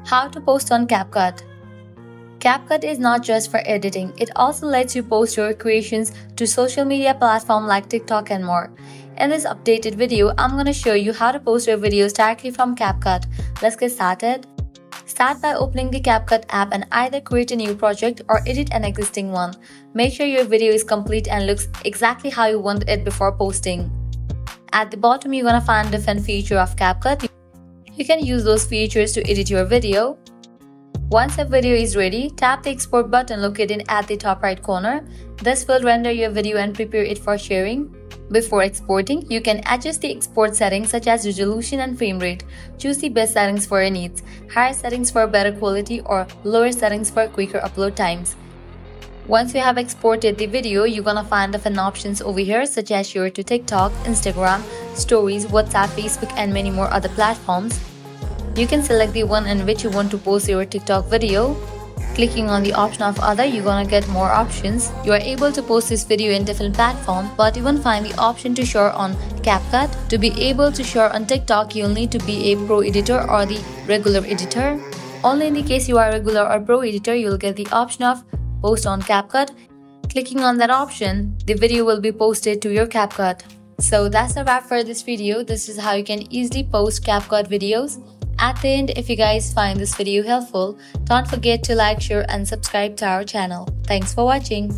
How to post on CapCut. CapCut is not just for editing, it also lets you post your creations to social media platforms like TikTok and more. In this updated video, I'm going to show you how to post your videos directly from CapCut. Let's get started. Start by opening the CapCut app and either create a new project or edit an existing one. Make sure your video is complete and looks exactly how you want it before posting. At the bottom, you're going to find different features of CapCut. You can use those features to edit your video. Once a video is ready, tap the export button located at the top right corner. This will render your video and prepare it for sharing. Before exporting, you can adjust the export settings such as resolution and frame rate. Choose the best settings for your needs, higher settings for better quality or lower settings for quicker upload times. Once you have exported the video, you're gonna find different options over here such as share to TikTok, Instagram, Stories, WhatsApp, Facebook and many more other platforms. You can select the one in which you want to post your TikTok video. Clicking on the option of other, you're gonna get more options. You are able to post this video in different platforms, but you won't find the option to share on CapCut. To be able to share on TikTok, you'll need to be a pro editor or the regular editor. Only in the case you are regular or pro editor, you'll get the option of post on CapCut. Clicking on that option, the video will be posted to your CapCut. So that's a wrap for this video. This is how you can easily post CapCut videos. At the end, if you guys find this video helpful, don't forget to like, share and subscribe to our channel. Thanks for watching.